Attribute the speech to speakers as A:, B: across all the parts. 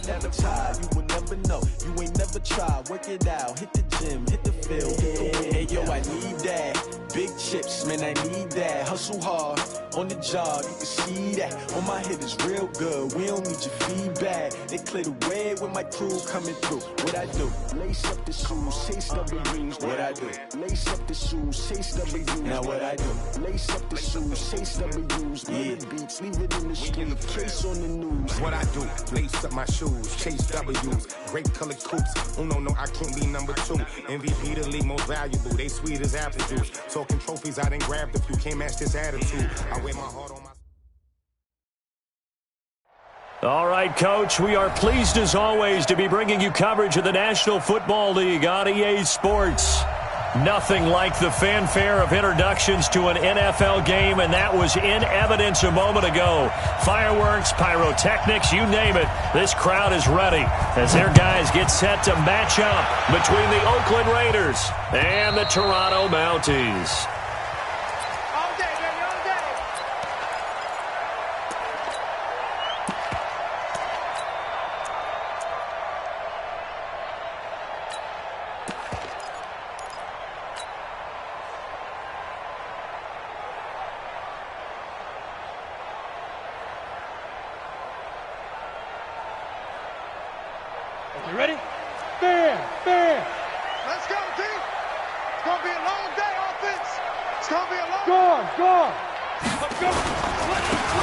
A: never tired, you will never know. You ain't never tried, work it out, hit the gym, hit the field, hit the wind. Hey yo, I need that. Big chips, man, I need that. Hustle hard, on the job, you can see that. On my hit is real good, we don't need your feedback. They clear the way with my crew coming through. What I do? Lace up the shoes, chase W's. What I do? Lace up the shoes, chase W's. Now what I do? Lace up the shoes, chase W's. Yeah, beats, leave it in the street, case on the news.
B: What I do? Lace up my shoes, chase W's. Great colored coops. Oh no, I can't be number 2. MVP the league most valuable. They sweet as apple juice. Talking trophies, I done grabbed a few. Can't match this attitude. I wear my heart on my...
C: All right, Coach, we are pleased as always to be bringing you coverage of the National Football League on EA Sports. Nothing like the fanfare of introductions to an NFL game, and that was in evidence a moment ago. Fireworks, pyrotechnics, you name it. This crowd is ready as their guys get set to match up between the Oakland Raiders and the Toronto Mounties.
D: You ready? Bam! Bam! Let's go, team! It's going to be a long day, offense! It's going to be a long day! Go! Let's go!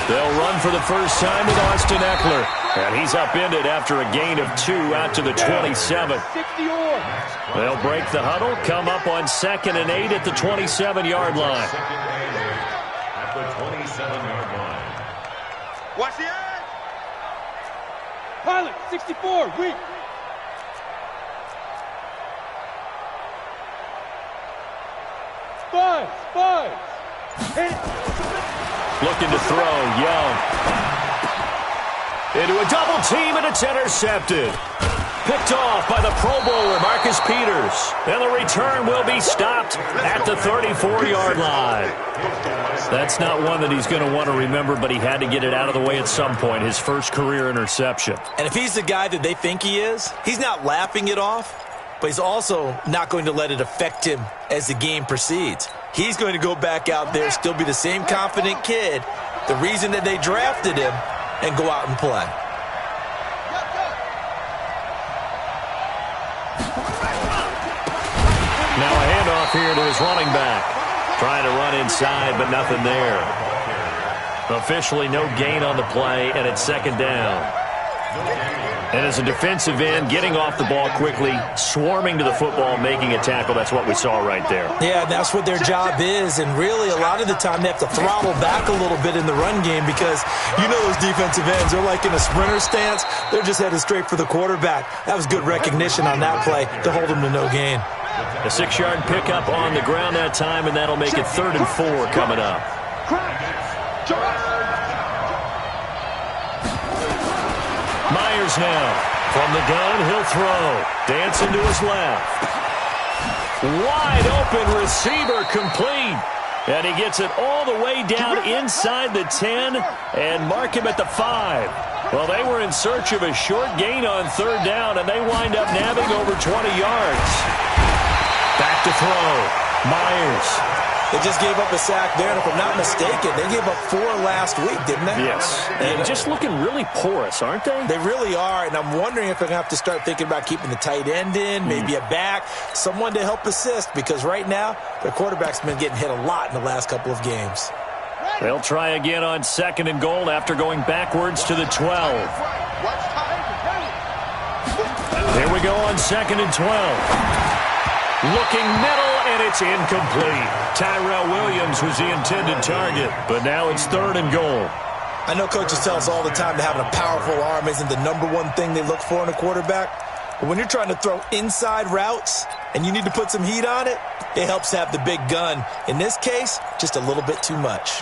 C: They'll run for the first time with Austin Eckler. And he's upended after a gain of 2 out to the 27. They'll break the huddle, come up on 2nd and 8 at the 27-yard line.
E: At the 27-yard line.
D: Watch the edge! Pilot, 64, weak! Five.
C: Looking to throw, Young. Into a double team, and it's intercepted. Picked off by the Pro Bowler, Marcus Peters. And the return will be stopped at the 34-yard line. That's not one that he's going to want to remember, but he had to get it out of the way at some point, his first career interception.
F: And if he's the guy that they think he is, he's not laughing it off, but he's also not going to let it affect him as the game proceeds. He's going to go back out there, still be the same confident kid, the reason that they drafted him, and go out and play.
C: Now a handoff here to his running back. Trying to run inside, but nothing there. Officially no gain on the play, and it's 2nd down. And as a defensive end, getting off the ball quickly, swarming to the football, making a tackle, that's what we saw right there.
F: Yeah, that's what their job is, and really a lot of the time they have to throttle back a little bit in the run game because you know those defensive ends, they're like in a sprinter stance. They're just headed straight for the quarterback. That was good recognition on that play to hold them to no gain.
C: A 6-yard pickup on the ground that time, and that'll make it 3rd and 4 coming up. Myers now. From the gun, he'll throw. Dancing to his left. Wide open receiver complete. And he gets it all the way down inside the 10 and mark him at the 5. Well, they were in search of a short gain on 3rd down, and they wind up nabbing over 20 yards. Back to throw. Myers.
F: They just gave up a sack there, and if I'm not mistaken, they gave up 4 last week, didn't they?
C: Yes. And just looking really porous, aren't they?
F: They really are, and I'm wondering if they're going to have to start thinking about keeping the tight end in, maybe a back, someone to help assist, because right now their quarterback's been getting hit a lot in the last couple of games.
C: They'll try again on 2nd and goal after going backwards to the 12. Here we go on 2nd and 12. Looking middle, and it's incomplete. Tyrell Williams was the intended target, but now it's 3rd and goal.
F: I know coaches tell us all the time that having a powerful arm isn't the #1 thing they look for in a quarterback. But when you're trying to throw inside routes and you need to put some heat on it, it helps have the big gun. In this case, just a little bit too much.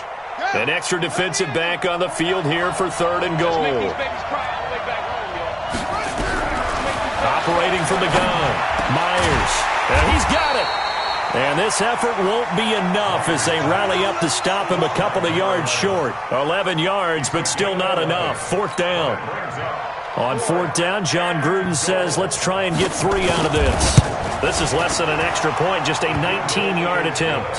C: An extra defensive back on the field here for 3rd and goal. Operating from the gun, Myers. And he's got it. And this effort won't be enough as they rally up to stop him a couple of yards short. 11 yards, but still not enough. 4th down. On fourth down, John Gruden says, let's try and get 3 out of this. This is less than an extra point, just a 19-yard attempt.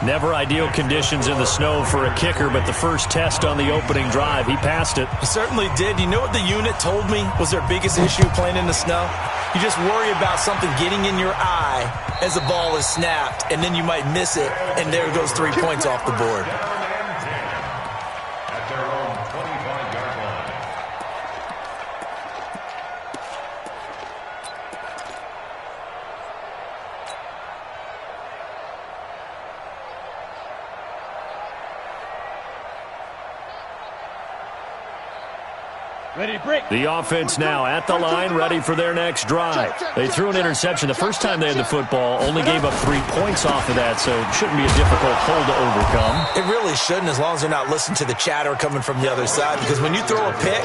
C: Never ideal conditions in the snow for a kicker, but the first test on the opening drive, he passed it.
F: He certainly did. You know what the unit told me was their biggest issue playing in the snow? You just worry about something getting in your eye as the ball is snapped, and then you might miss it, and there goes 3 points off the board.
E: At their own 25-yard line.
D: Ready to break.
C: The offense now at the line, ready for their next drive. They threw an interception the first time they had the football, only gave up 3 points off of that, so it shouldn't be a difficult hole to overcome.
F: It really shouldn't, as long as they're not listening to the chatter coming from the other side, because when you throw a pick,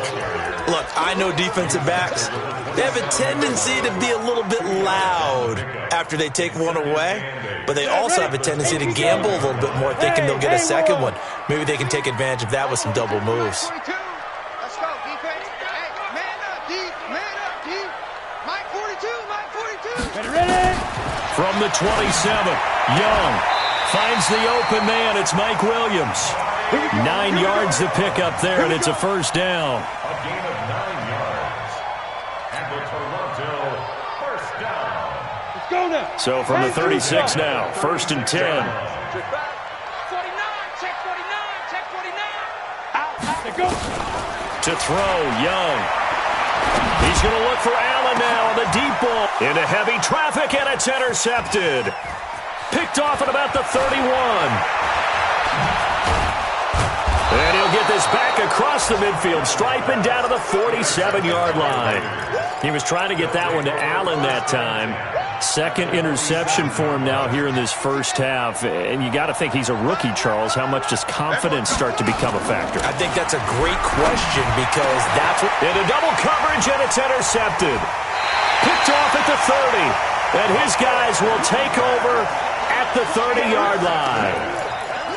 F: look, I know defensive backs, they have a tendency to be a little bit loud after they take one away, but they also have a tendency to gamble a little bit more, thinking they'll get a second one. Maybe they can take advantage of that with some double moves.
D: Let's go, defense. Hey, man up, D. Man up, D. Mike 42, Mike 42. Ready.
C: From the 27, Young finds the open man. It's Mike Williams. 9 yards to pick up there, and it's a first down.
E: A gain of 9 yards. And the Toronto first down.
D: Let's go now.
C: So from the 36 now, first and 10.
D: Check 49, check 49, check 49. Out, to go.
C: To throw, Young. He's going to look for Allen now on the deep ball. Into heavy traffic, and it's intercepted. Picked off at about the 31. And he'll get this back across the midfield, striping down to the 47-yard line. He was trying to get that one to Allen that time. Second interception for him now here in this first half. And you got to think he's a rookie, Charles. How much does confidence start to become a factor?
F: I think that's a great question, because that's what...
C: Into double coverage, and it's intercepted. Picked off at the 30. And his guys will take over at the 30-yard line.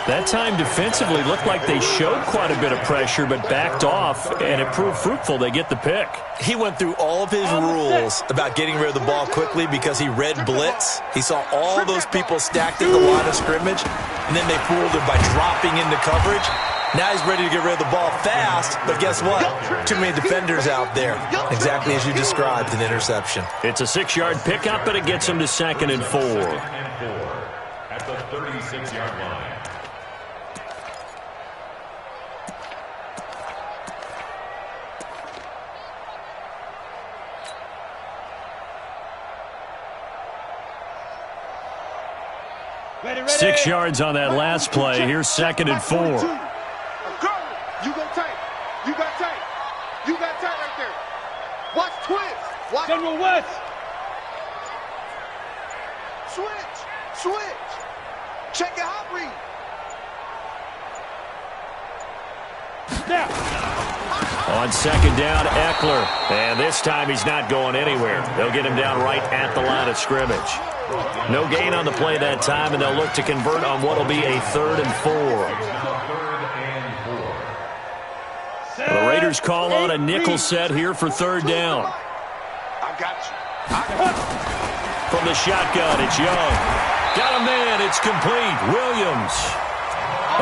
C: That time defensively looked like they showed quite a bit of pressure, but backed off, and it proved fruitful. They get the pick.
F: He went through all of his rules about getting rid of the ball quickly because he read blitz. He saw all those people stacked at the line of scrimmage, and then they fooled him by dropping into coverage. Now he's ready to get rid of the ball fast, but guess what? Too many defenders out there. Exactly as you described, an interception.
C: It's a 6-yard pickup, but it gets him to 2nd and 4.
E: At the 36-yard line.
D: Ready.
C: 6 yards on that last play. Here's 2nd and 4.
D: You go tight. You got tight. You got tight right there. Watch twist. Watch. General West. Switch. Check your hot read. Now.
C: On 2nd down, Eckler. And this time he's not going anywhere. They'll get him down right at the line of scrimmage. No gain on the play that time, and they'll look to convert on what will be a 3rd and 4. The Raiders call on a nickel set here for 3rd down.
D: I got you.
C: From the shotgun, it's Young. Got a man, it's complete. Williams.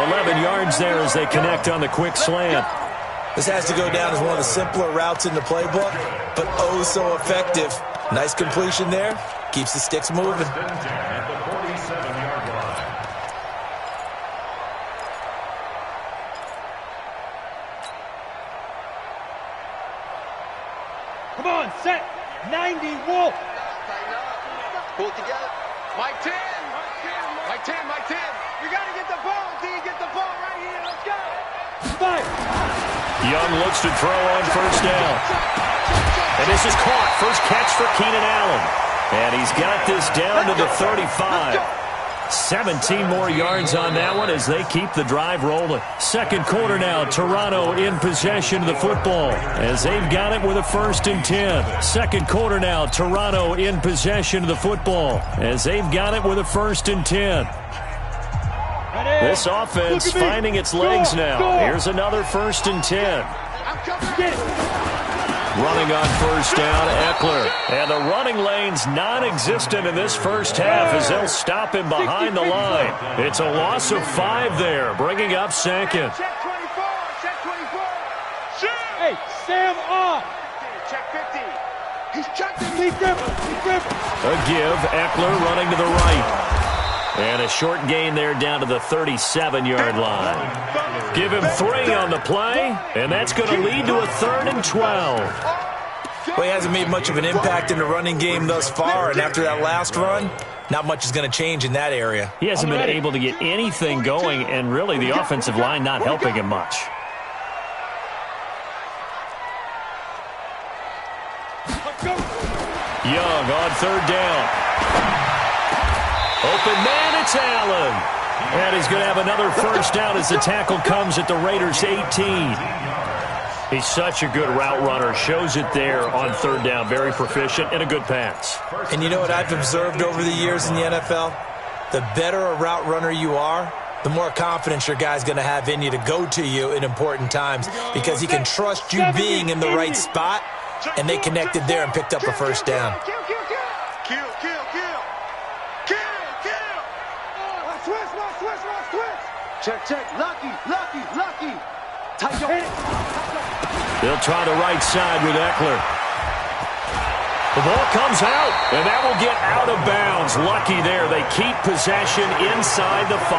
C: 11 yards there as they connect on the quick slant.
F: This has to go down as one of the simpler routes in the playbook, but oh so effective. Nice completion there. Keeps the sticks moving.
E: At the 47-yard line.
D: Come on, set. 90 Wolf. Pull it together. Mike 10. Mike 10. You got to get the ball, D. Get the ball right here. Let's go. Fight.
C: Young looks to throw on first down. And this is caught. First catch for Keenan Allen. And he's got this down to the 35. 17 more yards on that one as they keep the drive rolling. Second quarter now. Toronto in possession of the football as they've got it with a 1st and 10. Second quarter now. Toronto in possession of the football as they've got it with a 1st and 10. This offense finding its legs now. Here's another 1st and 10. Running on first down, Eckler. And the running lane's non-existent in this first half as they'll stop him behind the line. It's a loss of 5 there, bringing up second.
D: Check 24. Check 24. Hey, Sam off. Check 50. He's checking. He's dribbling.
C: A give, Eckler running to the right. And a short gain there down to the 37-yard line. Give him 3 on the play, and that's going to lead to a 3rd and 12.
F: Well, he hasn't made much of an impact in the running game thus far, and after that last run, not much is going to change in that area.
C: He hasn't been able to get anything going, and really the offensive line not helping him much. Young on 3rd down. Open man, it's Allen. And he's going to have another first down as the tackle comes at the Raiders' 18. He's such a good route runner. Shows it there on 3rd down. Very proficient and a good pass.
F: And you know what I've observed over the years in the NFL? The better a route runner you are, the more confidence your guy's going to have in you to go to you in important times because he can trust you being in the right spot, and they connected there and picked up a first down.
D: Check. Lucky.
C: They'll try the right side with Eckler. The ball comes out, and that will get out of bounds. Lucky there. They keep possession inside the 5.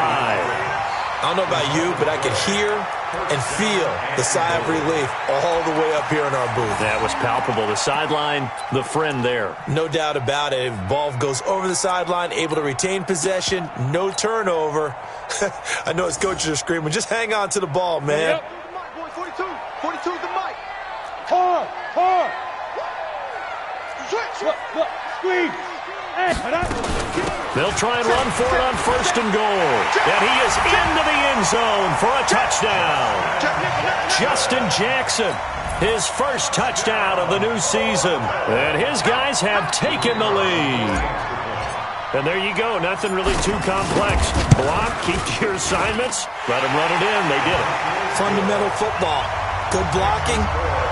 F: I don't know about you, but I can hear and feel the sigh of relief all the way up here in our booth.
C: That was palpable. The sideline, the friend there.
F: No doubt about it. If the ball goes over the sideline, able to retain possession, no turnover. I know his coaches are screaming, just hang on to the ball, man.
D: Yep. 42. 42's the mic. Hard. Switch. Look. Squeeze.
C: They'll try and run for it on 1st and goal. And he is into the end zone for a touchdown. Justin Jackson, his first touchdown of the new season. And his guys have taken the lead. And there you go. Nothing really too complex. Block, keep to your assignments, let them run it in. They did it.
F: Fundamental football. Good blocking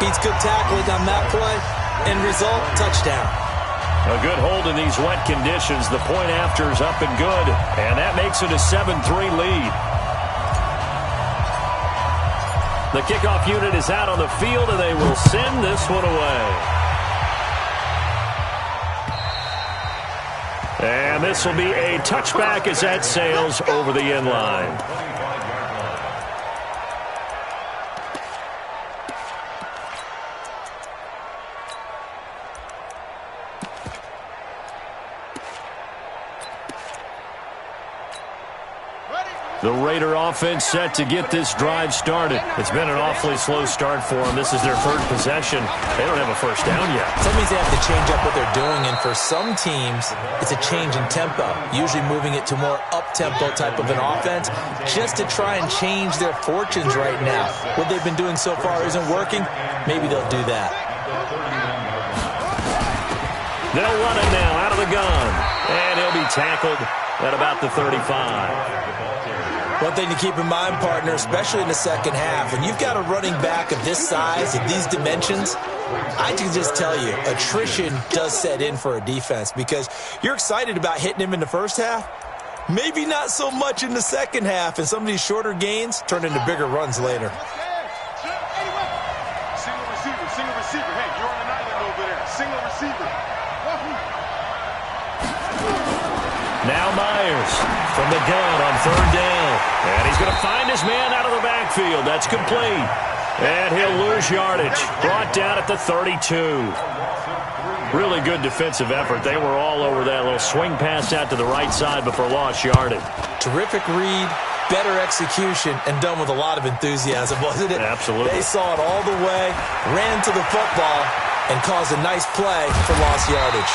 F: beats good tackling on that play. End result, touchdown.
C: A good hold in these wet conditions. The point after is up and good, and that makes it a 7-3 lead. The kickoff unit is out on the field, and they will send this one away. And this will be a touchback as that sails over the end line. The Raider offense set to get this drive started. It's been an awfully slow start for them. This is their 3rd possession. They don't have a first down yet.
F: That means they have to change up what they're doing, and for some teams, it's a change in tempo, usually moving it to more up-tempo type of an offense just to try and change their fortunes right now. What they've been doing so far isn't working. Maybe they'll do that.
C: They'll run it now out of the gun, and he'll be tackled at about the 35.
F: One thing to keep in mind, partner, especially in the second half, when you've got a running back of this size, of these dimensions, I can just tell you, attrition does set in for a defense because you're excited about hitting him in the first half, maybe not so much in the second half, and some of these shorter gains turn into bigger runs later.
D: Single receiver. Hey, you're on an island over there. Single receiver.
C: Now Myers from the gun on 3rd down. And he's going to find his man out of the backfield. That's complete. And he'll lose yardage. Brought down at the 32. Really good defensive effort. They were all over that little swing pass out to the right side before lost yardage.
F: Terrific read, better execution, and done with a lot of enthusiasm, wasn't it?
C: Absolutely.
F: They saw it all the way, ran to the football, and caused a nice play for lost yardage.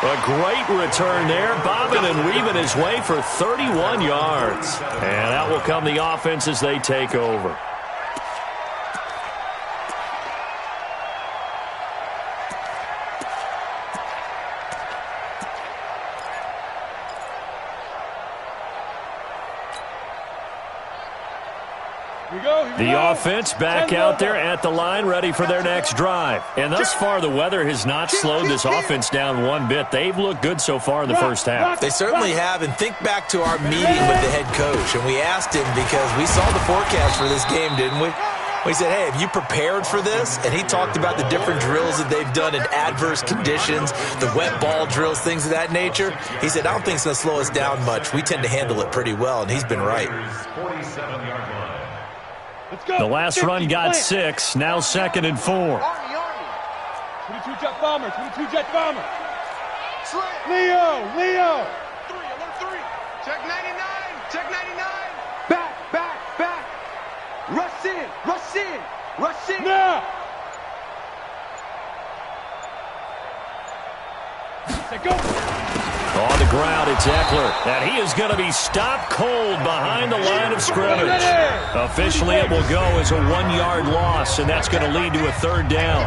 C: A great return there, bobbing and weaving his way for 31 yards. And out will come the offense as they take over. The offense back out there at the line, ready for their next drive. And thus far, the weather has not slowed this offense down one bit. They've looked good so far in the first half.
F: They certainly have. And think back to our meeting with the head coach. And we asked him, because we saw the forecast for this game, didn't we? We said, hey, have you prepared for this? And he talked about the different drills that they've done in adverse conditions, the wet ball drills, things of that nature. He said, I don't think it's going to slow us down much. We tend to handle it pretty well, and he's been right.
E: 47-yard line.
C: The last run got 6, now 2nd and 4.
D: 22 jet bomber, 22 jet bomber. Leo. 3, alert 3. Check 99, check 99. Back. Rush in. Now. Go.
C: On the ground, it's Eckler. And he is going to be stopped cold behind the line of scrimmage. Officially, it will go as a 1-yard loss, and that's going to lead to a 3rd down.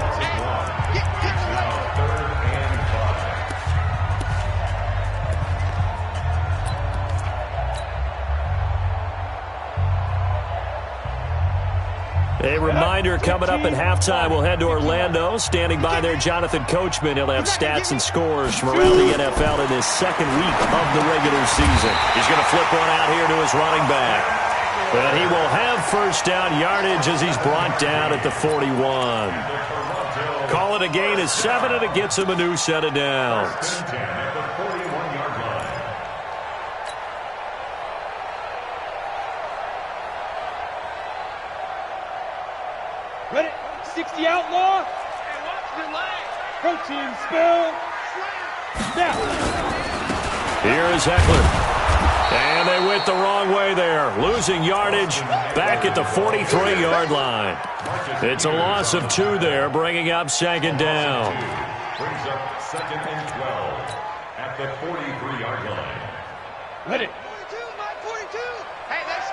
C: A reminder, coming up at halftime, we'll head to Orlando. Standing by there, Jonathan Coachman. He'll have stats and scores from around the NFL in this 2nd week of the regular season. He's going to flip one out here to his running back. And he will have 1st down yardage as he's brought down at the 41. Call it a gain of 7, and it gets him a new set of downs.
D: Ready? 60 outlaw. And watch the leg. Protein spill. Now.
C: Here is Eckler. And they went the wrong way there. Losing yardage back at the 43-yard line. It's a loss of 2 there, bringing up 2nd down.
E: Brings up 2nd and 12 at the 43-yard line.
D: Ready? 42, Mike 42. Hey, they're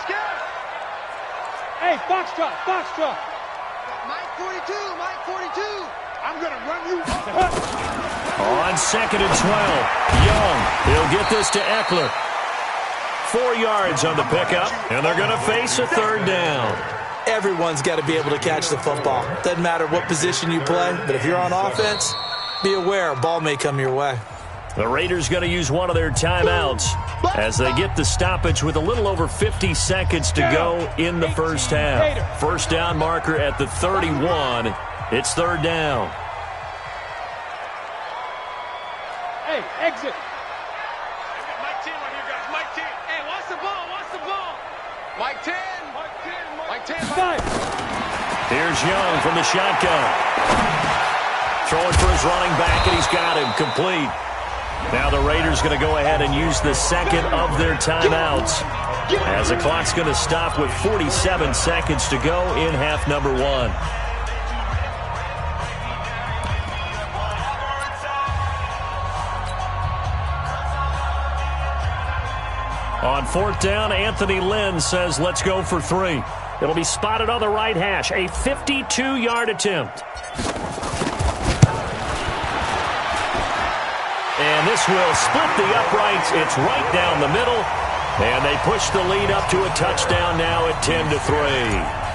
D: scared. Hey, Foxtrot. Mike 42. I'm going to run you
C: On 2nd and 12, Young. He'll get this to Eckler. 4 yards on the pickup, and they're going to face a 3rd down.
F: Everyone's got to be able to catch the football. Doesn't matter what position you play, but if you're on offense, be aware a ball may come your way.
C: The Raiders going to use one of their timeouts as they get the stoppage with a little over 50 seconds to go in the first half. 1st down marker at the 31. It's 3rd down.
D: Hey, exit. Mike 10 right here, guys. Mike 10. Hey, watch the ball. Mike 10. Mike 10. 5.
C: Here's Young from the shotgun. Throwing for his running back, and he's got him complete. Now the Raiders going to go ahead and use the 2nd of their timeouts as the clock's going to stop with 47 seconds to go in half number 1. On 4th down, Anthony Lynn says, let's go for 3. It'll be spotted on the right hash. A 52-yard attempt. And this will split the uprights. It's right down the middle. And they push the lead up to a touchdown now at 10-3.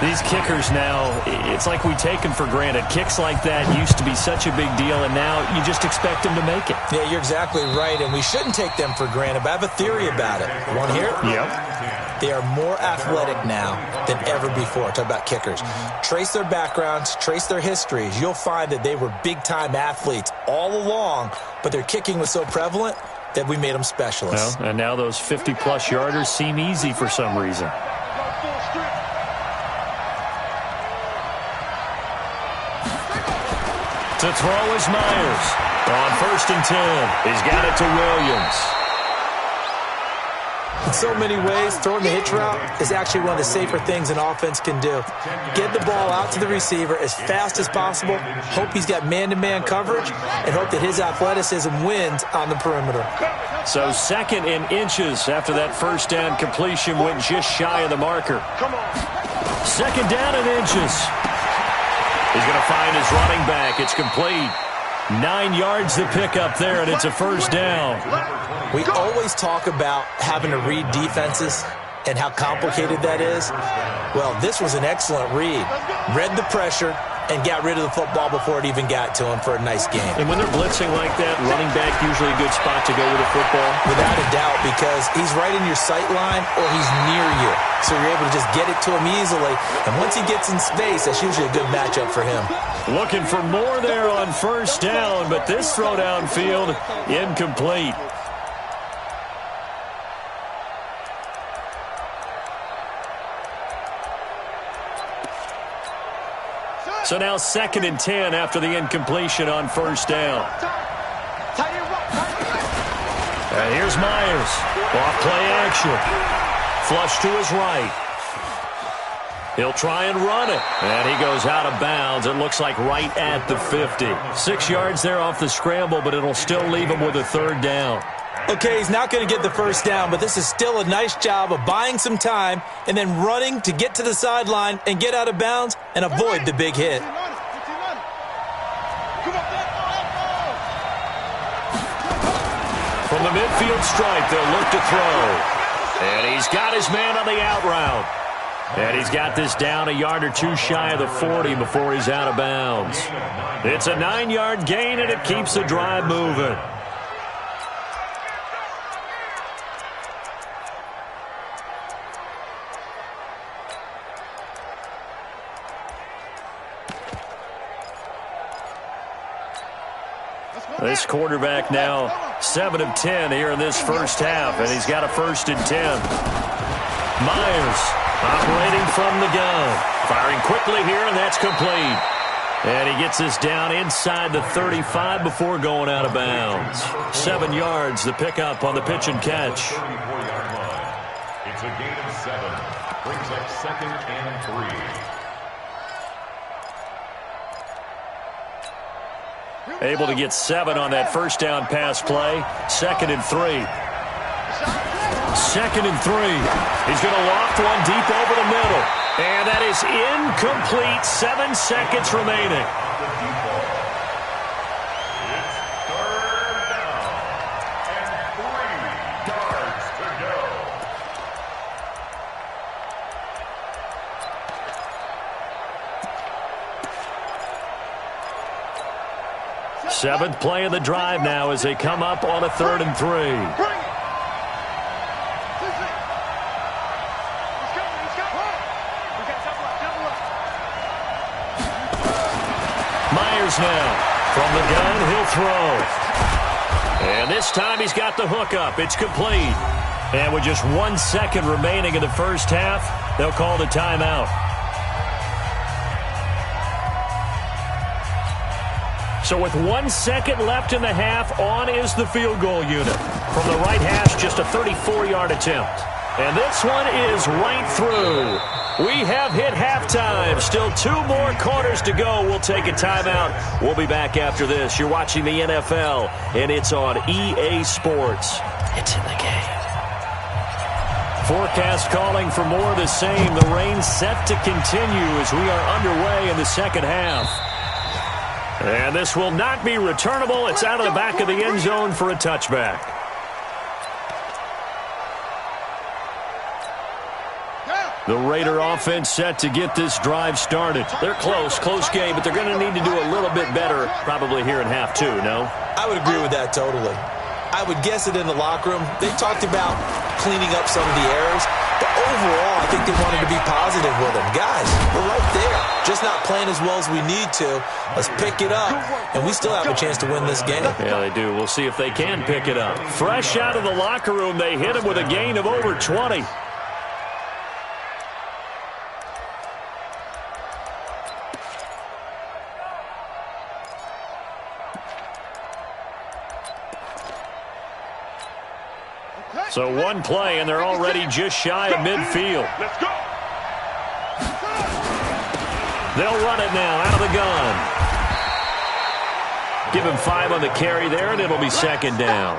C: These kickers now, it's like we take them for granted. Kicks like that used to be such a big deal, and now you just expect them to make it.
F: Yeah, you're exactly right, and we shouldn't take them for granted, but I have a theory about it. Want to hear it?
C: Yep.
F: They are more athletic now than ever before. Talk about kickers. Trace their backgrounds, trace their histories. You'll find that they were big-time athletes all along, but their kicking was so prevalent that we made them specialists.
C: Well, and now those 50-plus yarders seem easy for some reason. To throw is Myers. On 1st and 10, he's got it to Williams.
F: In so many ways, throwing the hitch route is actually one of the safer things an offense can do. Get the ball out to the receiver as fast as possible, hope he's got man-to-man coverage, and hope that his athleticism wins on the perimeter.
C: So 2nd and inches after that 1st down completion went just shy of the marker. 2nd down and inches. He's going to find his running back. It's complete. 9 yards to pick up there, and it's a 1st down.
F: We always talk about having to read defenses, and how complicated that is? Well, this was an excellent read. Read the pressure and got rid of the football before it even got to him for a nice game.
C: And when they're blitzing like that, running back usually a good spot to go with the football?
F: Without a doubt, because he's right in your sight line or he's near you. So you're able to just get it to him easily. And once he gets in space, that's usually a good matchup for him.
C: Looking for more there on first down, but this throw downfield, incomplete. So now 2nd and 10 after the incompletion on first down. And here's Myers. Off play action. Flush to his right. He'll try and run it. And he goes out of bounds. It looks like right at the 50. 6 yards there off the scramble, but it'll still leave him with a 3rd down.
F: Okay, he's not going to get the first down, but this is still a nice job of buying some time and then running to get to the sideline and get out of bounds and avoid the big hit.
C: From the midfield stripe, they'll look to throw. And he's got his man on the out route. And he's got this down a yard or two shy of the 40 before he's out of bounds. It's a 9-yard gain, and it keeps the drive moving. This quarterback now 7 of 10 here in this first half, and he's got a 1st and 10. Myers operating from the gun. Firing quickly here, and that's complete. And he gets this down inside the 35 before going out of bounds. 7 yards, the pickup on the pitch and catch.
E: It's a gain of 7. Brings up 2nd and 3.
C: Able to get 7 on that first down pass play. 2nd and 3. 2nd and 3. He's going to loft one deep over the middle. And that is incomplete. 7 seconds remaining.
E: It's 3rd down and 3 yards to go.
C: 7th play of the drive now as they come up on a 3rd and 3. Myers now from the gun, he'll throw. And this time he's got the hook up. It's complete. And with just 1 second remaining in the first half, they'll call the timeout. So with 1 second left in the half, on is the field goal unit. From the right hash, just a 34-yard attempt. And this one is right through. We have hit halftime. Still 2 more quarters to go. We'll take a timeout. We'll be back after this. You're watching the NFL, and it's on EA Sports. It's in the game. Forecast calling for more of the same. The rain set to continue as we are underway in the second half. And this will not be returnable. It's out of the back of the end zone for a touchback. The Raider offense set to get this drive started. They're close game, but they're going to need to do a little bit better probably here in half 2, no?
F: I would agree with that totally. I would guess it in the locker room. They talked about cleaning up some of the errors, but overall, I think they wanted to be positive with them. Guys, we're right there. Just not playing as well as we need to. Let's pick it up, and we still have a chance to win this game.
C: Yeah, they do. We'll see if they can pick it up. Fresh out of the locker room, they hit him with a gain of over 20. So 1 play, and they're already just shy of midfield.
E: Let's go.
C: They'll run it now out of the gun. Give him 5 on the carry there, and it'll be 2nd down.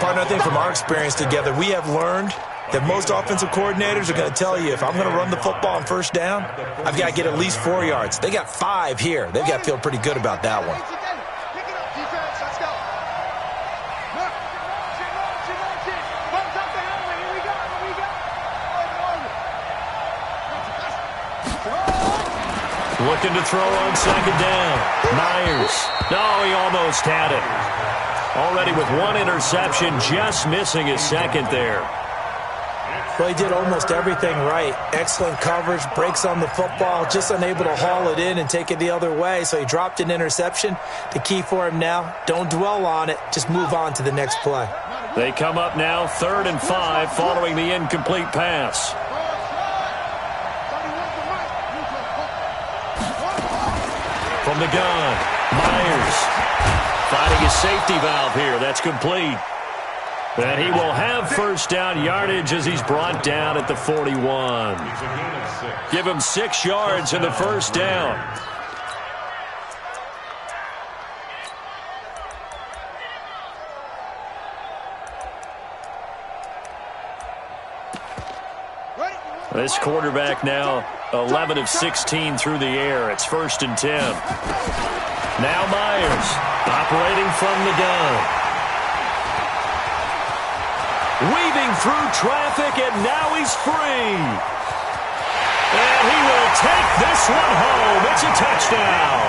F: Partner, I think from our experience together, we have learned that most offensive coordinators are going to tell you, if I'm going to run the football on first down, I've got to get at least 4 yards. They got 5 here. They've got to feel pretty good about that one.
C: Looking to throw on second down. Myers. No, he almost had it. Already with one interception, just missing his second there.
F: Well, he did almost everything right. Excellent coverage, breaks on the football, just unable to haul it in and take it the other way. So he dropped an interception. The key for him now, don't dwell on it. Just move on to the next play.
C: They come up now 3rd and 5 following the incomplete pass. From the gun, Myers finding his safety valve here. That's complete. And he will have first down yardage as he's brought down at the 41. Give him 6 yards in the first down. This quarterback now 11 of 16 through the air. It's 1st and 10. Now Myers operating from the gun. Weaving through traffic, and now he's free. And he will take this one home. It's a touchdown.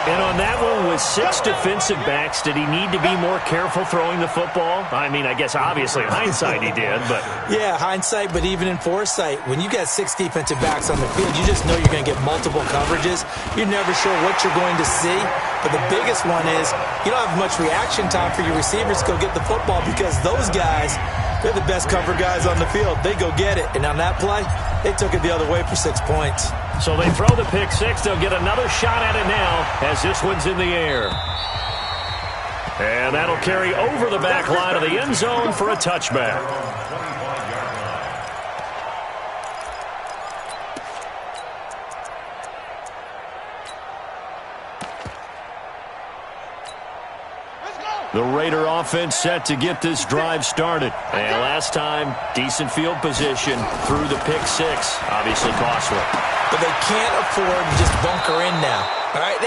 C: And on that one, with 6 defensive backs, did he need to be more careful throwing the football? I mean, I guess obviously hindsight he did, but...
F: Yeah, hindsight, but even in foresight, when you got 6 defensive backs on the field, you just know you're going to get multiple coverages. You're never sure what you're going to see. But the biggest one is you don't have much reaction time for your receivers to go get the football because those guys, they're the best cover guys on the field. They go get it. And on that play, they took it the other way for 6 points.
C: So they throw the pick six. They'll get another shot at it now as this one's in the air. And that'll carry over the back line of the end zone for a touchback. The Raider offense set to get this drive started. And last time, decent field position through the pick six. Obviously costly.
F: But they can't afford to just bunker in now. All right,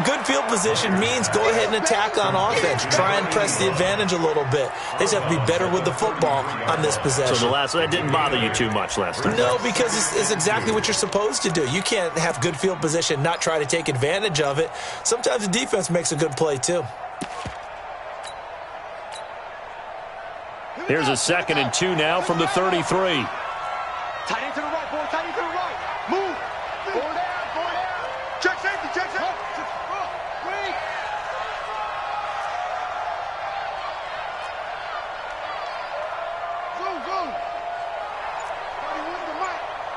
F: good field position means go ahead and attack on offense. Try and press the advantage a little bit. They just have to be better with the football on this possession.
C: So that didn't bother you too much last time?
F: No, because it's exactly what you're supposed to do. You can't have good field position, not try to take advantage of it. Sometimes the defense makes a good play too.
C: Here's a 2nd and 2 now from the 33.
D: Tight end to the right, boy. Tight end to the right. Move. Forward down, forward down. Check safety, check safety. Wait. Zoom, zoom.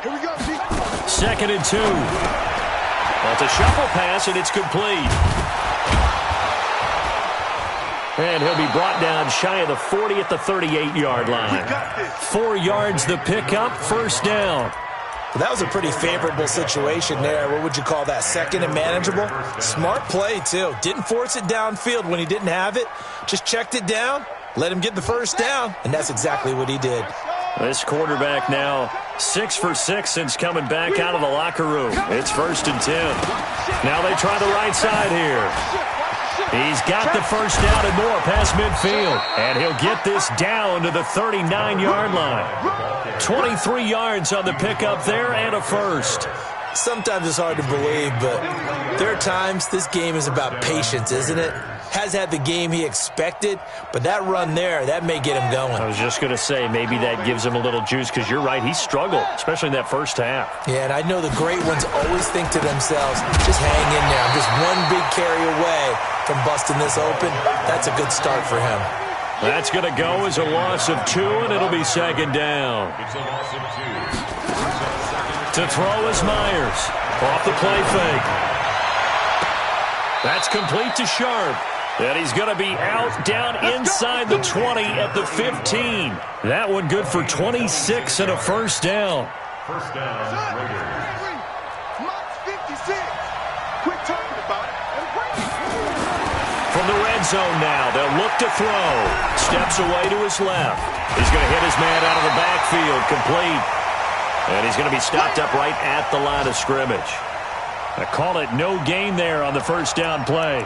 D: Here we go, G.
C: 2nd and 2. Well, it's a shuffle pass, and it's complete. And he'll be brought down shy of the 40 at the 38-yard line. 4 yards the pickup, first down.
F: Well, that was a pretty favorable situation there. What would you call that? 2nd and manageable? Smart play, too. Didn't force it downfield when he didn't have it. Just checked it down, let him get the first down, and that's exactly what he did.
C: This quarterback now 6 for 6 since coming back out of the locker room. It's 1st and 10. Now they try the right side here. He's got the first down and more past midfield. And he'll get this down to the 39-yard line. 23 yards on the pickup there and a first.
F: Sometimes it's hard to believe, but there are times this game is about patience, isn't it? Has had the game he expected, but that run there, that may get him going.
C: I was just going to say, maybe that gives him a little juice, because you're right, he struggled, especially in that first half.
F: Yeah, and I know the great ones always think to themselves, just hang in there. I'm just one big carry away from busting this open. That's a good start for him.
C: That's going to go as a loss of 2, and it'll be 2nd down.
E: It's a loss of 2.
C: To throw is Myers. Off the play fake. That's complete to Sharp. And he's going to be out down inside the 20 at the 15. That one good for 26 and a first down.
E: First down, Raiders.
D: Mark 56. Quit talking about it and bring it.
C: From the red zone now, they'll look to throw. Steps away to his left. He's going to hit his man out of the backfield, complete. And he's going to be stopped up right at the line of scrimmage. I call it no gain there on the first down play.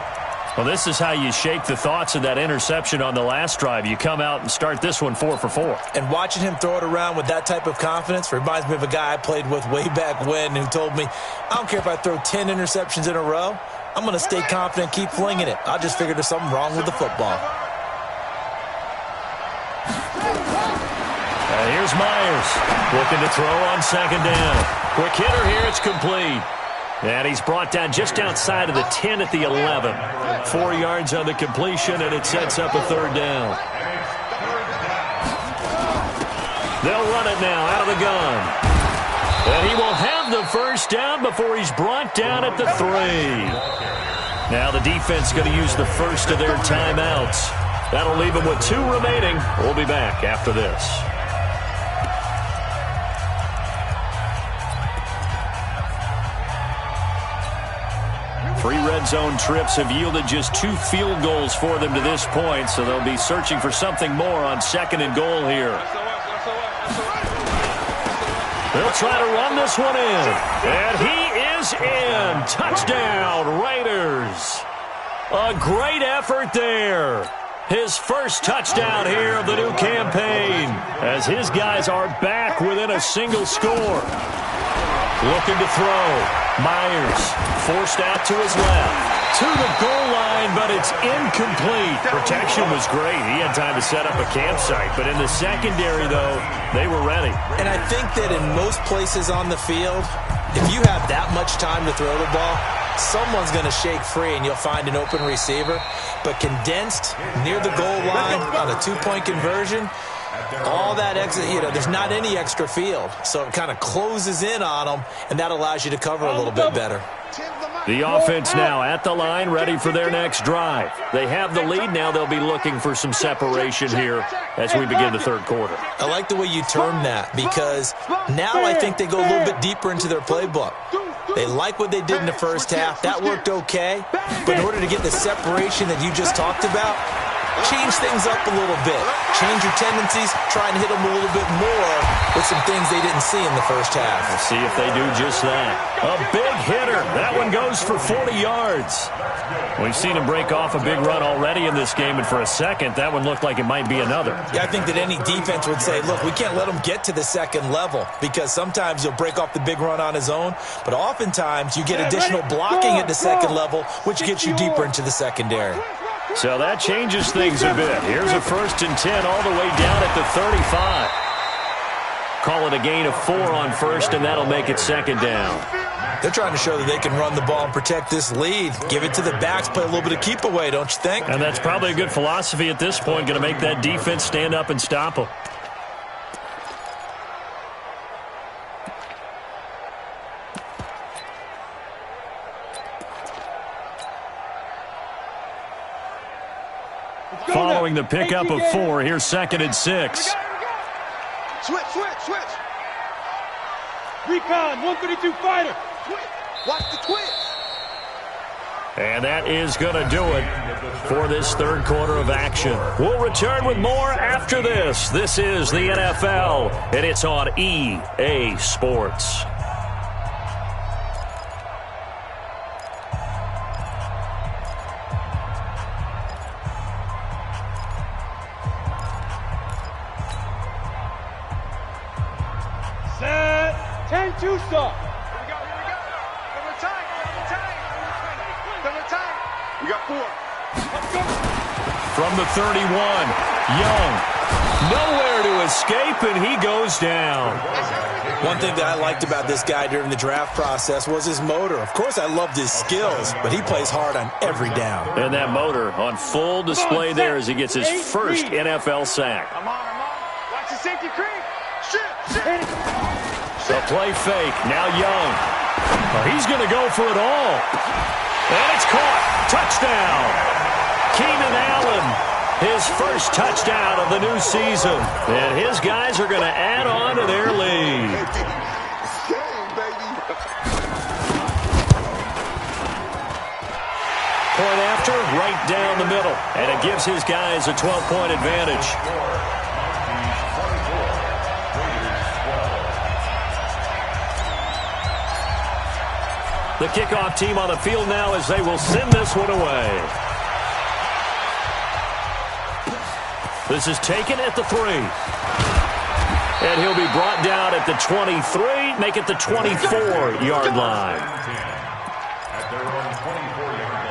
C: Well, this is how you shake the thoughts of that interception on the last drive. You come out and start this one 4 for 4.
F: And watching him throw it around with that type of confidence reminds me of a guy I played with way back when who told me, I don't care if I throw 10 interceptions in a row. I'm going to stay confident, keep flinging it. I just figured there's something wrong with the football.
C: Here's Myers looking to throw on second down. Quick hitter here. It's complete. And he's brought down just outside of the 10 at the 11. 4 yards on the completion, and it sets up a third down. They'll run it now out of the gun. And he will have the first down before he's brought down at the 3. Now the defense going to use the first of their timeouts. That'll leave them with 2 remaining. We'll be back after this. 3 red zone trips have yielded just 2 field goals for them to this point, so they'll be searching for something more on second and goal here. They'll try to run this one in, and he is in. Touchdown, Raiders. A great effort there. His first touchdown here of the new campaign, as his guys are back within a single score. Looking to throw. Myers forced out to his left. To the goal line, but it's incomplete. Protection was great. He had time to set up a campsite. But in the secondary, though, they were ready.
F: And I think that in most places on the field, if you have that much time to throw the ball, someone's going to shake free and you'll find an open receiver. But condensed near the goal line on a 2-point conversion, all that exit, there's not any extra field. So it kind of closes in on them, and that allows you to cover a little bit better.
C: The offense now at the line, ready for their next drive. They have the lead. Now they'll be looking for some separation here as we begin the third quarter.
F: I like the way you term that, because now I think they go a little bit deeper into their playbook. They like what they did in the first half. That worked okay. But in order to get the separation that you just talked about, change things up a little bit. Change your tendencies. Try and hit them a little bit more with some things they didn't see in the first half.
C: We'll see if they do just that. A big hitter. That one goes for 40 yards. We've seen him break off a big run already in this game, and for a second, that one looked like it might be another.
F: Yeah, I think that any defense would say, look, we can't let him get to the second level, because sometimes he'll break off the big run on his own, but oftentimes you get additional blocking at the second level, which gets you deeper into the secondary.
C: So that changes things a bit. Here's a 1st and 10 all the way down at the 35. Call it a gain of 4 on first, and that'll make it second down.
F: They're trying to show that they can run the ball and protect this lead. Give it to the backs, play a little bit of keep away, don't you think?
C: And that's probably a good philosophy at this point, going to make that defense stand up and stop them. Following the pickup of 4, here's 2nd and 6.
D: Switch. Recon, 132 fighter. Watch the twitch.
C: And that is going to do it for this third quarter of action. We'll return with more after this. This is the NFL, and it's on EA Sports.
D: Set. 10-2 stop. We got 4.
C: From the 31, Young. Nowhere to escape, and he goes down.
F: One thing that I liked about this guy during the draft process was his motor. Of course, I loved his skills, but he plays hard on every down.
C: And that motor on full display there as he gets his first NFL sack.
D: I'm on. Watch the safety creep. Shit.
C: The play fake. Now Young. Oh, he's going to go for it all. And it's caught. Touchdown. Keenan Allen, his first touchdown of the new season. And his guys are going to add on to their lead. Point after, right down the middle. And it gives his guys a 12-point advantage. The kickoff team on the field now as they will send this one away. This is taken at the 3. And he'll be brought down at the 23, make it the 24-yard line.
E: At their own 24-yard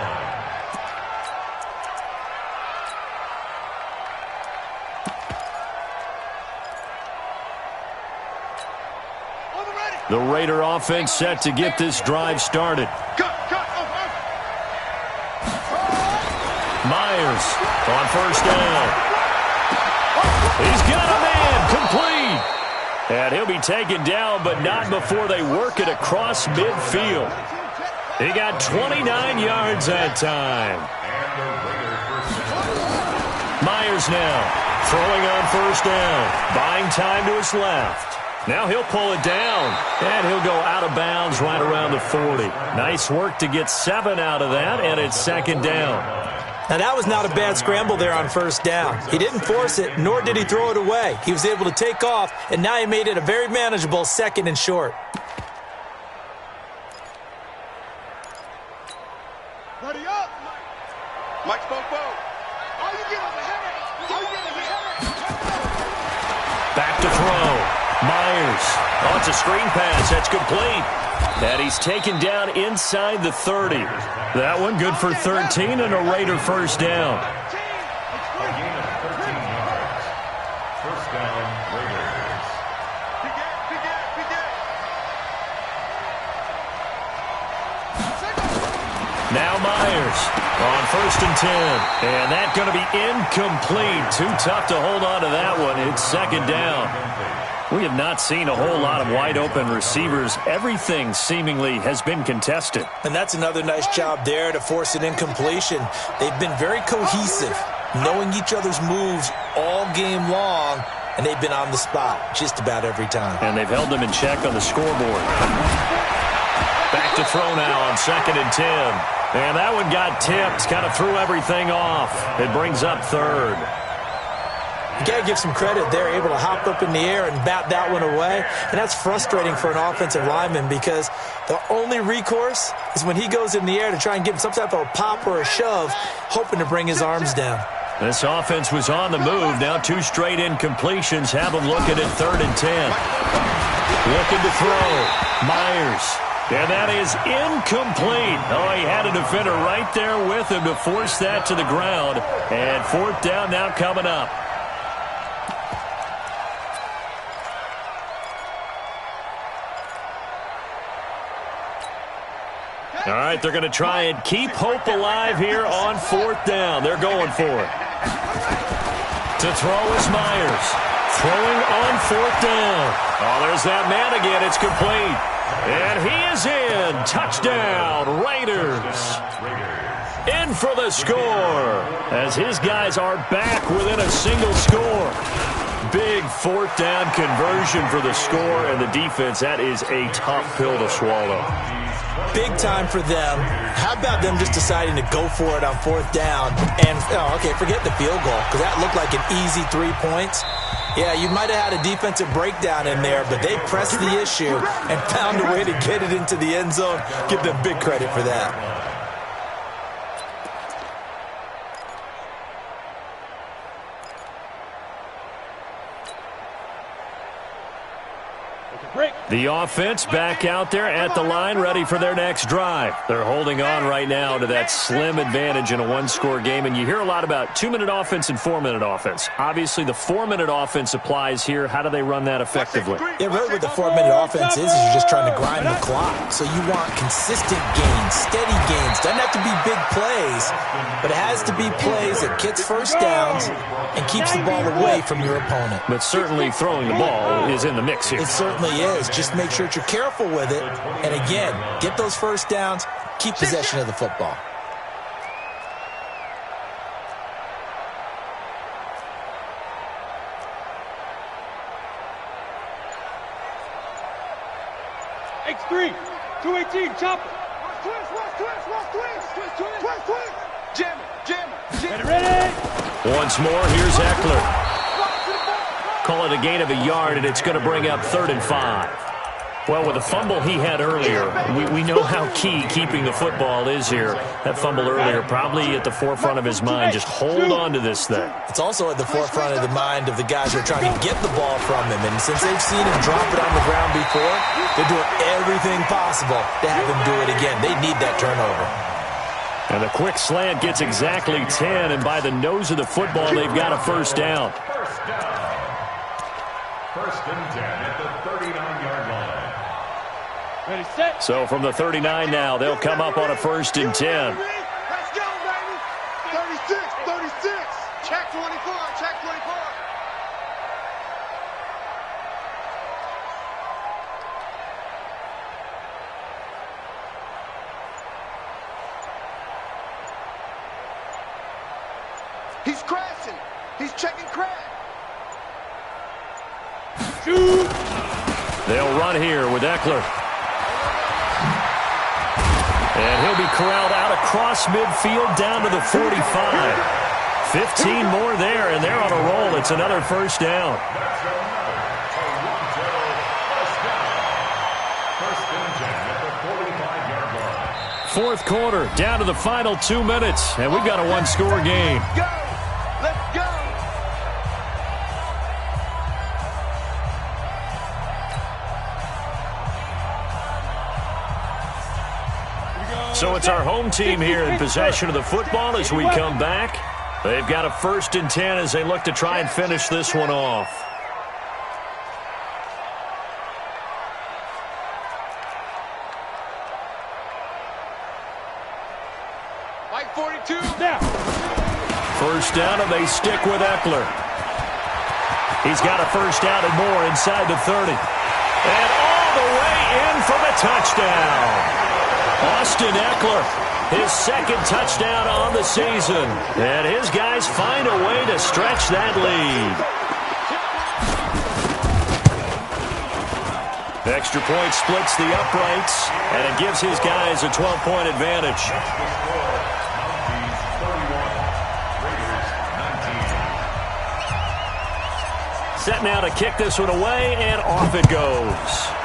E: line.
C: The Raider offense set to get this drive started. Myers on first down. He's got a man complete. And he'll be taken down, but not before they work it across midfield. He got 29 yards that time. Myers now throwing on first down, buying time to his left. Now he'll pull it down, and he'll go out of bounds right around the 40. Nice work to get 7 out of that, and it's second down.
F: Now, that was not a bad scramble there on first down. He didn't force it, nor did he throw it away. He was able to take off, and now he made it a very manageable second and short.
D: Ready up! Mike spoke both. All you get is a headache. All you get is a headache.
C: Back to throw. Myers. Oh, it's a screen pass. That's complete. And he's taken down inside the 30. That one good for 13 and a Raider first down.
E: A gain of 13 yards. First down, Raiders.
C: Now Myers on first and 10. And that's going to be incomplete. Too tough to hold on to that one. It's second down. We have not seen a whole lot of wide-open receivers. Everything seemingly has been contested.
F: And that's another nice job there to force an incompletion. They've been very cohesive, knowing each other's moves all game long, and they've been on the spot just about every time.
C: And they've held them in check on the scoreboard. Back to throw now on second and 10. And that one got tipped, kind of threw everything off. It brings up third.
F: You got to give some credit. They're able to hop up in the air and bat that one away. And that's frustrating for an offensive lineman because the only recourse is when he goes in the air to try and give him some type of a pop or a shove, hoping to bring his arms down.
C: This offense was on the move. Now 2 straight incompletions have them looking at third and 10. Looking to throw. Myers. And that is incomplete. Oh, he had a defender right there with him to force that to the ground. And fourth down now coming up. All right, they're going to try and keep hope alive here on fourth down. They're going for it. To throw is Myers. Throwing on fourth down. Oh, there's that man again. It's complete. And he is in. Touchdown, Raiders. In for the score as his guys are back within a single score. Big fourth down conversion for the score, and the defense, that is a tough pill to swallow.
F: Big time for them. How about them just deciding to go for it on fourth down? And, forget the field goal, because that looked like an easy 3 points. Yeah, you might have had a defensive breakdown in there, but they pressed the issue and found a way to get it into the end zone. Give them big credit for that.
C: The offense back out there at the line, ready for their next drive. They're holding on right now to that slim advantage in a one-score game, and you hear a lot about 2-minute offense and 4-minute offense. Obviously, the 4-minute offense applies here. How do they run that effectively?
F: Yeah, really what the 4-minute offense is you're just trying to grind the clock. So you want consistent gains, steady gains. Doesn't have to be big plays, but it has to be plays that gets first downs and keeps the ball away from your opponent.
C: But certainly throwing the ball is in the mix here.
F: It certainly is. Just make sure that you're careful with it. And again, get those first downs, keep possession of the football.
D: X3, 218, chopper. Twist. Jam it. Ready.
C: Once more, here's Eckler. Call it a gain of a yard, and it's going to bring up 3rd and 5. Well, with the fumble he had earlier, we know how key keeping the football is here. That fumble earlier probably at the forefront of his mind. Just hold on to this thing.
F: It's also at the forefront of the mind of the guys who are trying to get the ball from him. And since they've seen him drop it on the ground before, they're doing everything possible to have him do it again. They need that turnover.
C: And the quick slant gets exactly 10, and by the nose of the football, they've got a first down.
E: First down. First and 10 at the 39-yard line.
D: Ready, set.
C: So from the 39 now, they'll come up on a first and 10.
D: Let's go, baby. 36, 36. Check 24, check 24. He's crashing. He's checking crash. Shoot.
C: They'll run here with Eckler. And he'll be corralled out across midfield down to the 45. 15 more there, and they're on a roll. It's another first down.
E: That's another Toronto first down. First and 10 at the 45-yard line.
C: Fourth quarter, down to the final 2 minutes, and we've got a one-score game.
D: Go. Let's go.
C: So it's our home team here in possession of the football as we come back. They've got a first and 10 as they look to try and finish this one off.
D: Mike 42. Now.
C: First down, and they stick with Eckler. He's got a first down and more inside the 30. And all the way in for the touchdown. Austin Eckler, his second touchdown on the season. And his guys find a way to stretch that lead. Extra point splits the uprights, and it gives his guys a 12-point advantage.
E: Mounties 31, Raiders 19.
C: Set now to kick this one away, and off it goes.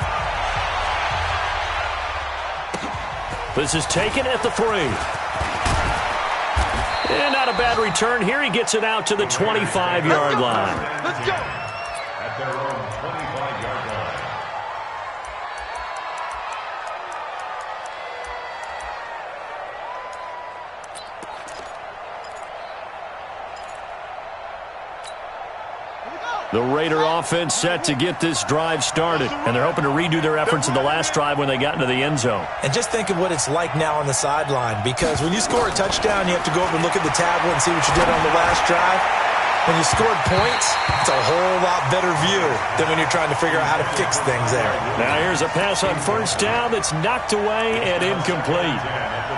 C: This is taken at the 3. And not a bad return here. He gets it out to the 25-yard line.
D: Let's go.
E: At their own 25-yard line.
C: The Raider offense set to get this drive started, and they're hoping to redo their efforts in the last drive when they got into the end zone.
F: And just think of what it's like now on the sideline, because when you score a touchdown, you have to go over and look at the tablet and see what you did on the last drive. When you scored points, it's a whole lot better view than when you're trying to figure out how to fix things there.
C: Now here's a pass on first down that's knocked away and incomplete.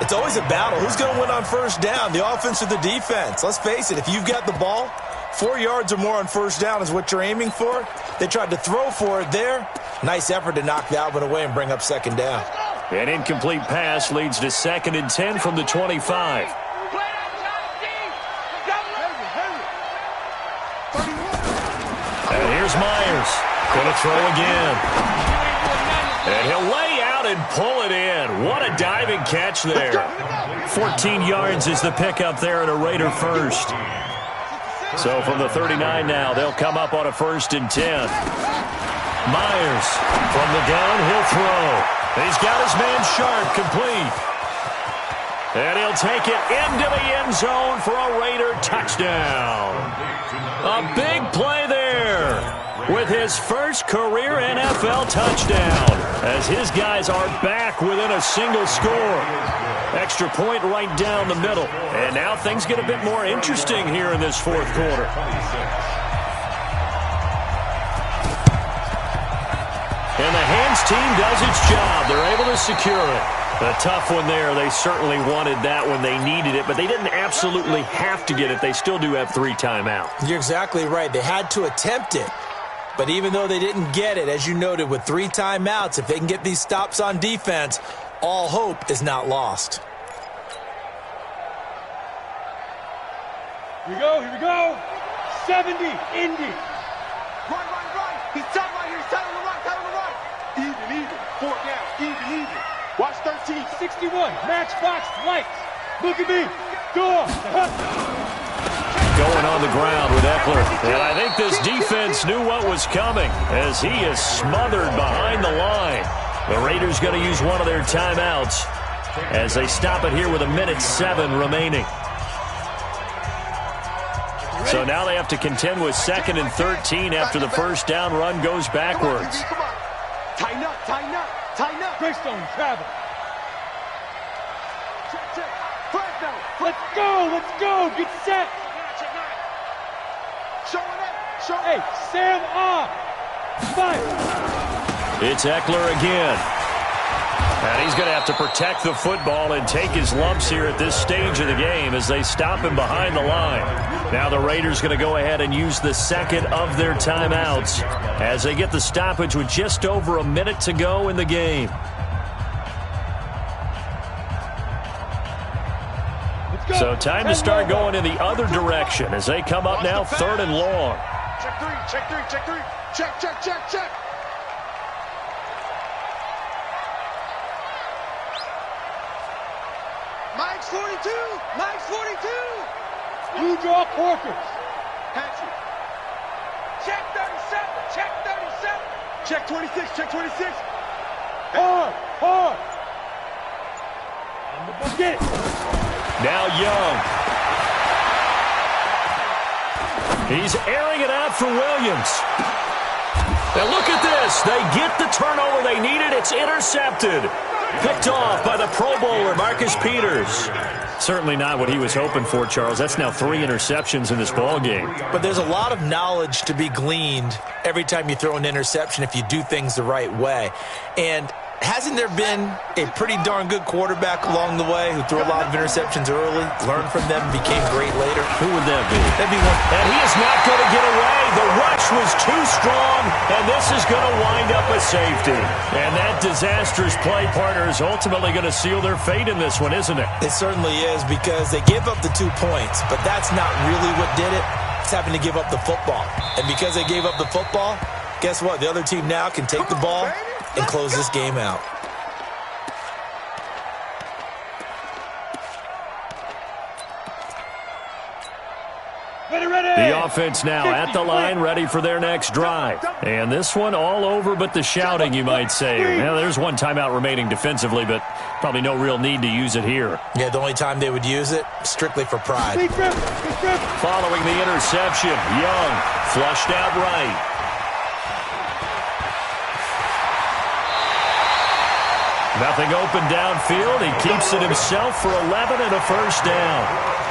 F: It's always a battle. Who's going to win on first down, the offense or the defense? Let's face it, if you've got the ball, 4 yards or more on first down is what you're aiming for. They tried to throw for it there. Nice effort to knock that one away and bring up second down.
C: An incomplete pass leads to second and 10 from the 25. And here's Myers. Gonna throw again. And he'll lay out and pull it in. What a diving catch there. 14 yards is the pickup there at a Raider first. So from the 39 now, they'll come up on a first and 10. Myers from the gun, he'll throw. He's got his man Sharp complete. And he'll take it into the end zone for a Raider touchdown. A big play there with his first career NFL touchdown as his guys are back within a single score. Extra point right down the middle. And now things get a bit more interesting here in this fourth quarter. And the hands team does its job. They're able to secure it. A tough one there. They certainly wanted that when they needed it, but they didn't absolutely have to get it. They still do have 3 timeouts.
F: You're exactly right. They had to attempt it. But even though they didn't get it, as you noted, with 3 timeouts, if they can get these stops on defense, all hope is not lost.
D: Here we go. 70, Indy. Run. He's tight right here. He's tight on the right. Even. Watch 13. 61. Matchbox lights. Look at me. Go.
C: Going on the ground with Eckler. And I think this defense knew what was coming as he is smothered behind the line. The Raiders going to use one of their timeouts as they stop it here with 1:07 remaining. So now they have to contend with 2nd and 13 after the first down run goes backwards.
D: Tighten up, tighten up, tighten up. Greystone, travel. Check. Let's go, get set. Show it up, Hey, Sam off. Fire.
C: It's Eckler again. And he's going to have to protect the football and take his lumps here at this stage of the game as they stop him behind the line. Now the Raiders going to go ahead and use the second of their timeouts as they get the stoppage with just over a minute to go in the game. So time to start going in the other direction as they come up now 3rd and long.
D: Check three. Check. Mike's 42. You draw quarters. Hatchet. Check 37. Check 26. Hard. Get it.
C: Now Young. He's airing it out for Williams. And look at this. They get the turnover they needed. It's intercepted. Picked off by the Pro Bowler, Marcus Peters. Certainly not what he was hoping for, Charles. That's now 3 interceptions in this ball game.
F: But there's a lot of knowledge to be gleaned every time you throw an interception if you do things the right way. And hasn't there been a pretty darn good quarterback along the way who threw a lot of interceptions early, learned from them, and became great later?
C: Who would that be?
F: That'd be one.
C: And he is not going to get away. The rush was too strong, and this is going to wind up a safety. And that disastrous play partner is ultimately going to seal their fate in this one, isn't it?
F: It certainly is, because they gave up the 2 points, but that's not really what did it. It's having to give up the football. And because they gave up the football, guess what? The other team now can take the ball and close this game out.
C: The offense now at the line, ready for their next drive. And this one all over but the shouting, you might say. Well, there's one timeout remaining defensively, but probably no real need to use it here.
F: Yeah, the only time they would use it, strictly for pride.
C: Following the interception, Young flushed out right. Nothing open downfield. He keeps it himself for 11 and a first down.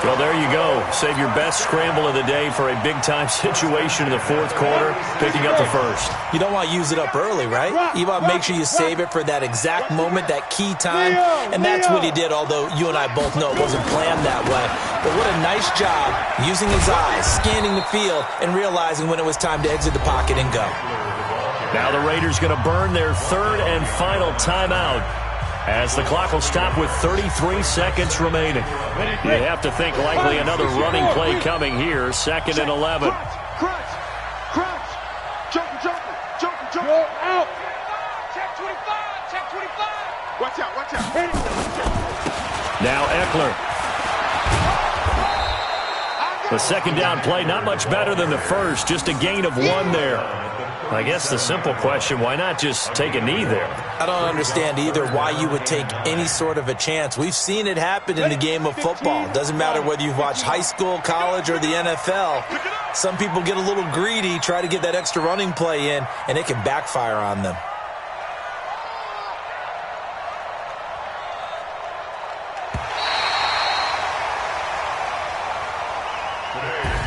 C: Well, there you go. Save your best scramble of the day for a big-time situation in the 4th quarter, picking up the first.
F: You don't want to use it up early, right? You want to make sure you save it for that exact moment, that key time. And that's what he did, although you and I both know it wasn't planned that way. But what a nice job using his eyes, scanning the field, and realizing when it was time to exit the pocket and go.
C: Now the Raiders going to burn their 3rd and final timeout as the clock will stop with 33 seconds remaining. You have to think likely another running play coming here, 2nd and 11.
D: Crunch. Jump. You're out. Check 25. Watch out. Hit it.
C: Now Eckler. The 2nd down play, not much better than the first, just a gain of 1 there. I guess the simple question, why not just take a knee there?
F: I don't understand either why you would take any sort of a chance. We've seen it happen in the game of football. Doesn't matter whether you've watched high school, college, or the NFL. Some people get a little greedy, try to get that extra running play in, and it can backfire on them.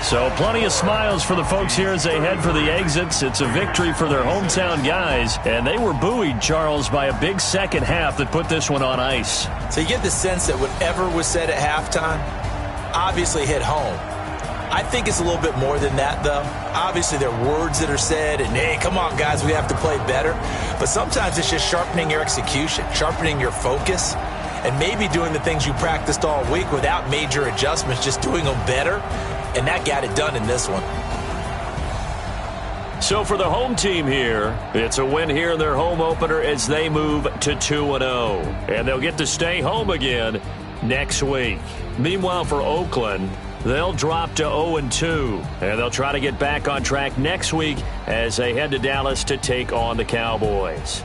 C: So plenty of smiles for the folks here as they head for the exits. It's a victory for their hometown guys, and they were buoyed, Charles, by a big second half that put this one on ice.
F: So you get the sense that whatever was said at halftime obviously hit home. I think it's a little bit more than that, though. Obviously, there are words that are said, and, hey, come on, guys, we have to play better. But sometimes it's just sharpening your execution, sharpening your focus, and maybe doing the things you practiced all week without major adjustments, just doing them better. And that got it done in this one.
C: So for the home team here, it's a win here in their home opener as they move to 2-0. And they'll get to stay home again next week. Meanwhile, for Oakland, they'll drop to 0-2. And they'll try to get back on track next week as they head to Dallas to take on the Cowboys.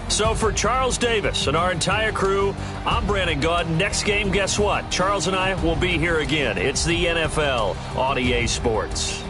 C: So for Charles Davis and our entire crew, I'm Brandon Gaud. Next game, guess what? Charles and I will be here again. It's the NFL on EA Sports.